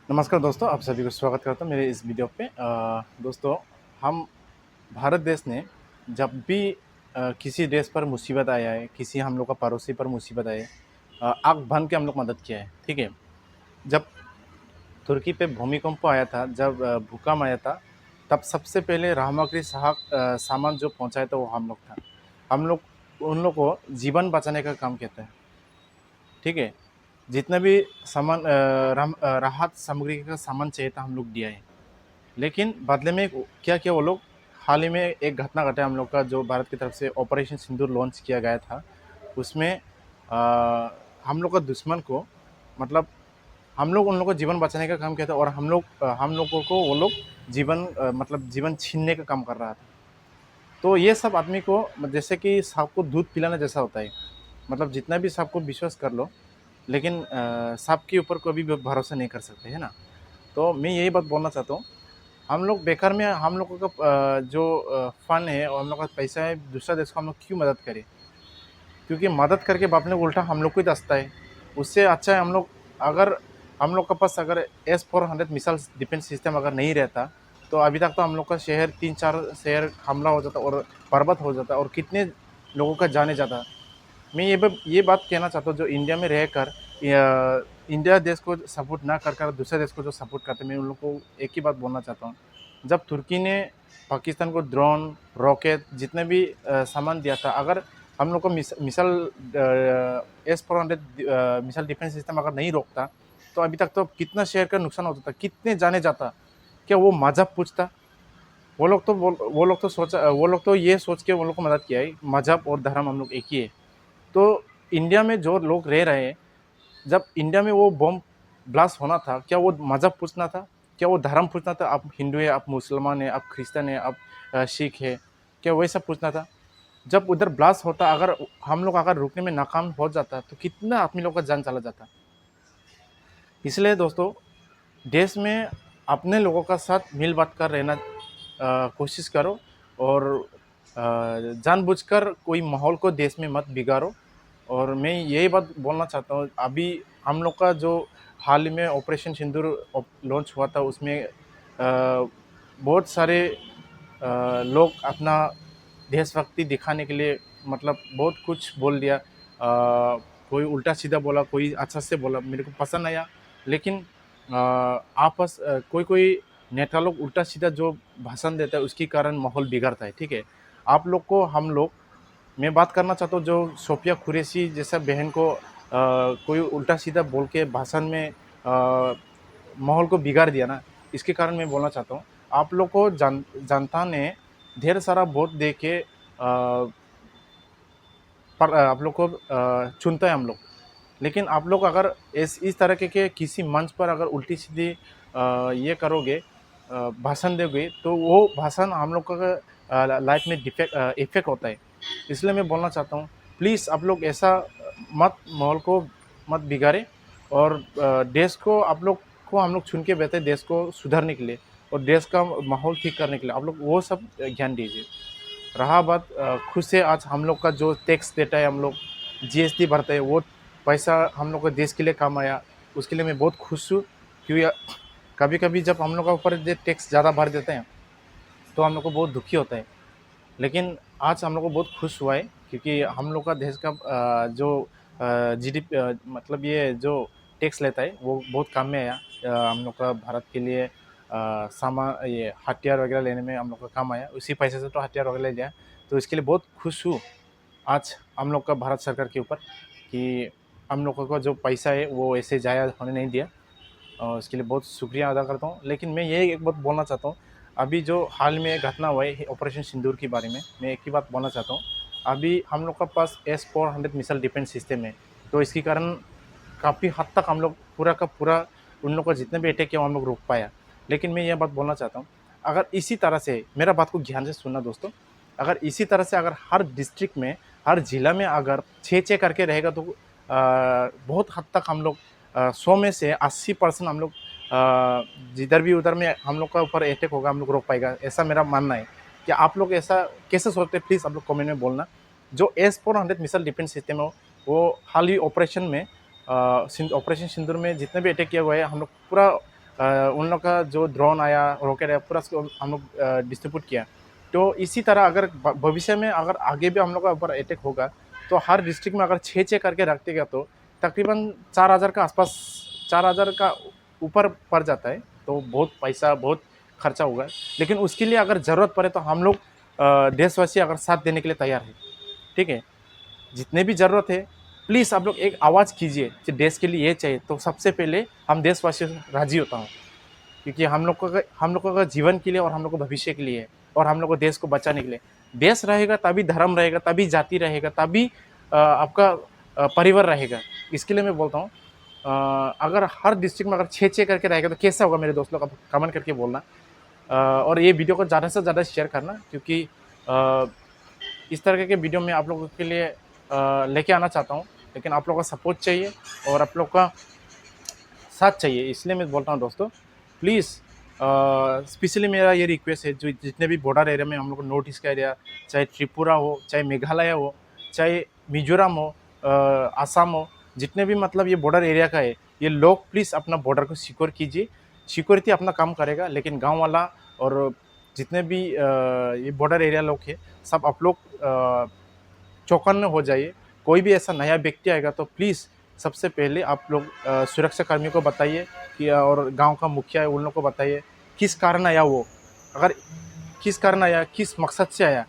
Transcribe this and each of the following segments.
नमस्कार दोस्तों, आप सभी को स्वागत करता हूँ मेरे इस वीडियो पे। दोस्तों, हम भारत देश ने जब भी किसी देश पर मुसीबत आया है, किसी हम लोग का पड़ोसी पर मुसीबत आए, आँख बंद के हम लोग मदद किया है, ठीक है। जब तुर्की पे भूमिकंप आया था, जब भूकंप आया था, तब सबसे पहले राहमगरी सामान जो पहुँचाया था वो हम लोग था। हम लोग उन लोग को जीवन बचाने का काम किया था, ठीक है। जितना भी सामान राहत सामग्री का सामान चाहिए था हम लोग दिया है। लेकिन बदले में क्या किया वो लोग, हाल ही में एक घटना घटा हम लोग का, जो भारत की तरफ से ऑपरेशन सिंदूर लॉन्च किया गया था। उसमें हम लोग का दुश्मन को, मतलब हम लोग उन लोग को जीवन बचाने का काम किया था, और हम लोगों को वो लोग मतलब जीवन छीनने का काम कर रहा था। तो ये सब आदमी को, जैसे कि सांप को दूध पिलाना जैसा होता है। मतलब जितना भी सांप को विश्वास कर लो, लेकिन सांप के ऊपर कभी भी भरोसा नहीं कर सकते, है ना। तो मैं यही बात बोलना चाहता हूँ, हम लोग बेकार में हम लोगों का जो फंड है और हम लोग का पैसा है, दूसरा देश को हम लोग क्यों मदद करें? क्योंकि मदद करके बाप ने उल्टा हम लोग को ही दसता है। उससे अच्छा है हम लोग के पास अगर S-400 मिसाइल डिफेंस सिस्टम अगर नहीं रहता, तो अभी तक तो हम लोग का शहर 3-4 शहर हमला हो जाता और बर्बाद हो जाता, और कितने लोगों का जाने जाता। मैं ये बात कहना चाहता हूँ, जो इंडिया में रहकर इंडिया देश को सपोर्ट ना कर कर दूसरे देश को जो सपोर्ट करते हैं, मैं उन लोग को एक ही बात बोलना चाहता हूँ। जब तुर्की ने पाकिस्तान को ड्रोन, रॉकेट जितने भी सामान दिया था, अगर हम लोग को missile S-400 missile defence system अगर नहीं रोकता, तो अभी तक तो कितना शहर का नुकसान होता था, कितने जाने जाता। क्या वो मजहब पूछता? वो लोग तो ये सोच के वो लोग को मदद किया है, मजहब और धर्म हम लोग एक ही है। तो इंडिया में जो लोग रह रहे हैं, जब इंडिया में वो बम ब्लास्ट होना था, क्या वो मज़हब पूछना था? क्या वो धर्म पूछना था? आप हिंदू हैं, आप मुसलमान हैं, आप क्रिश्चियन हैं, आप सिख हैं, क्या वही सब पूछना था? जब उधर ब्लास्ट होता, अगर हम लोग अगर रुकने में नाकाम हो जाता, तो कितना आदमी लोग का जान चला जाता। इसलिए दोस्तों, देश में अपने लोगों का साथ मिल बाँट कर रहना कोशिश करो, और जानबूझकर कोई माहौल को देश में मत बिगाड़ो। और मैं यही बात बोलना चाहता हूँ, अभी हम लोग का जो हाल ही में ऑपरेशन सिंदूर लॉन्च हुआ था, उसमें बहुत सारे लोग अपना देशभक्ति दिखाने के लिए, मतलब बहुत कुछ बोल दिया। कोई उल्टा सीधा बोला, कोई अच्छा से बोला, मेरे को पसंद आया। लेकिन कोई कोई नेता लोग उल्टा सीधा जो भाषण देता है, उसके कारण माहौल बिगड़ता है, ठीक है। आप लोग को हम लोग मैं बात करना चाहता हूँ, जो सोफिया कुरैशी जैसा बहन को कोई उल्टा सीधा बोल के भाषण में माहौल को बिगाड़ दिया ना, इसके कारण मैं बोलना चाहता हूँ, आप लोग को जनता ने ढेर सारा वोट दे के पर आप लोग को चुनता है हम लोग। लेकिन आप लोग अगर इस तरह के किसी मंच पर अगर उल्टी सीधी ये करोगे, भाषण दोगे, तो वो भाषण हम लोग का लाइफ में इफेक्ट होता है। इसलिए मैं बोलना चाहता हूँ, प्लीज़ आप लोग ऐसा मत माहौल को मत बिगाड़े, और देश को आप लोग को हम लोग चुन के बैठे देश को सुधारने के लिए, और देश का माहौल ठीक करने के लिए, आप लोग वो सब ध्यान दीजिए। रहा बात खुद से, आज हम लोग का जो टैक्स देता है, हम लोग जीएसटी भरते हैं, वो पैसा हम लोग को देश के लिए काम आया, उसके लिए मैं बहुत खुश हूँ। क्योंकि कभी कभी जब हम लोग के ऊपर जो टैक्स ज़्यादा भर देते हैं, तो हम लोग को बहुत दुखी होता है। लेकिन आज हम लोग को बहुत खुश हुआ है, क्योंकि हम लोग का देश का जो जीडीपी, मतलब ये जो टैक्स लेता है, वो बहुत काम में आया। हम लोग का भारत के लिए सामान, ये हथियार वगैरह लेने में हम लोग का काम आया, उसी पैसे से तो हथियार वगैरह ले लिया। तो इसके लिए बहुत खुश हूँ आज हम लोग का भारत सरकार के ऊपर, कि हम लोगों का जो पैसा है वो ऐसे ज़ाया होने नहीं दिया, और इसके लिए बहुत शुक्रिया अदा करता हूँ। लेकिन मैं ये एक बात बोलना चाहता हूँ, अभी जो हाल में घटना हुआ है ऑपरेशन सिंदूर के बारे में, मैं एक ही बात बोलना चाहता हूँ। अभी हम लोग का पास S-400 मिसाइल डिफेंस सिस्टम है, तो इसके कारण काफ़ी हद तक हम लोग पूरा का पूरा उन लोग का जितने भी अटैक किया, वो हम लोग रोक पाया। लेकिन मैं ये बात बोलना चाहता हूँ, अगर इसी तरह से, मेरा बात को ध्यान से सुनना दोस्तों, अगर इसी तरह से अगर हर डिस्ट्रिक्ट में, हर ज़िला में अगर 6-6 करके रहेगा, तो बहुत हद तक हम लोग 100 में से 80% हम लोग जिधर भी उधर में हम लोग का ऊपर अटैक होगा, हम लोग रोक पाएगा, ऐसा मेरा मानना है। कि आप लोग ऐसा कैसे सोचते हैं, प्लीज़ आप लोग कमेंट में बोलना। जो S-400 मिसाइल डिफेंस सिस्टम है, वो हाल ही ऑपरेशन सिंदूर में जितने भी अटैक किया हुआ है, हम लोग पूरा उन लोग का जो ड्रोन आया, रॉकेट आया, पूरा उसको हम लोग डिस्ट्रीब्यूट किया। तो इसी तरह अगर भविष्य में अगर आगे भी हम लोग का ऊपर अटैक होगा, तो हर डिस्ट्रिक्ट में अगर 6-6 करके रख देगा तो तकरीबन 4000 का आसपास, 4000 का ऊपर पड़ जाता है। तो बहुत पैसा, बहुत खर्चा होगा। लेकिन उसके लिए अगर ज़रूरत पड़े तो हम लोग देशवासी अगर साथ देने के लिए तैयार है, ठीक है। जितने भी ज़रूरत है, प्लीज़ आप लोग एक आवाज़ कीजिए कि देश के लिए ये चाहिए, तो सबसे पहले हम देशवासियों से राज़ी होता हूँ। क्योंकि हम लोगों का जीवन के लिए और हम लोग को भविष्य के लिए है, और हम लोग को देश को बचाने के लिए। देश रहेगा तभी धर्म रहेगा, तभी जाति रहेगा, तभी आपका परिवार रहेगा। इसके लिए मैं बोलता हूँ, अगर हर डिस्ट्रिक्ट में अगर 6-6 करके रहेगा तो कैसा होगा मेरे दोस्त लोग, आप कमेंट करके बोलना। और ये वीडियो को ज़्यादा से ज़्यादा शेयर करना, क्योंकि इस तरह के वीडियो मैं आप लोगों के लिए लेके आना चाहता हूँ, लेकिन आप लोगों का सपोर्ट चाहिए और आप लोग का साथ चाहिए। इसलिए मैं बोलता हूँ दोस्तों, प्लीज़ स्पेशली मेरा ये रिक्वेस्ट है, जो जितने भी बॉर्डर एरिया में हम लोग को नॉर्थ ईस्ट का एरिया, चाहे त्रिपुरा हो, चाहे मेघालय हो, चाहे मिजोरम हो, आसाम हो, जितने भी मतलब ये बॉर्डर एरिया का है, ये लोग प्लीज़ अपना बॉर्डर को सिक्योर कीजिए। सिक्योरिटी अपना काम करेगा, लेकिन गाँव वाला और जितने भी ये बॉर्डर एरिया लोग हैं, सब आप लोग चौकन्ने हो जाइए। कोई भी ऐसा नया व्यक्ति आएगा तो प्लीज़ सबसे पहले आप लोग सुरक्षा कर्मियों को बताइए कि, और गांव का मुखिया है उन लोगों को बताइए किस कारण आया वो, अगर किस कारण आया, किस मकसद से आया।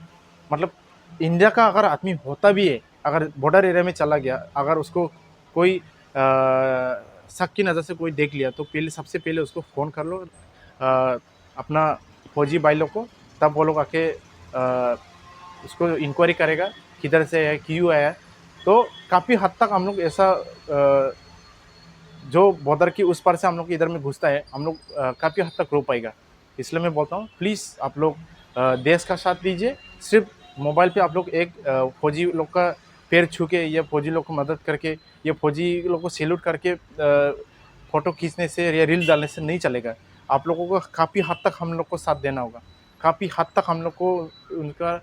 मतलब इंडिया का अगर आदमी होता भी है, अगर बॉर्डर एरिया में चला गया, अगर उसको कोई शक की नज़र से कोई देख लिया, तो पहले सबसे पहले उसको फ़ोन कर लो अपना फौजी भाई लोग को। तब वो लोग आके उसको इंक्वायरी करेगा किधर से आया, क्यों आया। तो काफ़ी हद तक हम लोग ऐसा जो बॉर्डर की उस पार से हम लोग इधर में घुसता है, हम लोग काफ़ी हद तक रोक पाएगा। इसलिए मैं बोलता हूँ, प्लीज़ आप लोग देश का साथ दीजिए। सिर्फ मोबाइल पे आप लोग एक फौजी लोग का पैर छू के या फौजी लोग को मदद करके या फौजी लोग को सैल्यूट करके फ़ोटो खींचने से या रील डालने से नहीं चलेगा। आप लोगों को काफ़ी हद तक हम लोग को साथ देना होगा। काफ़ी हद तक हम लोग को उनका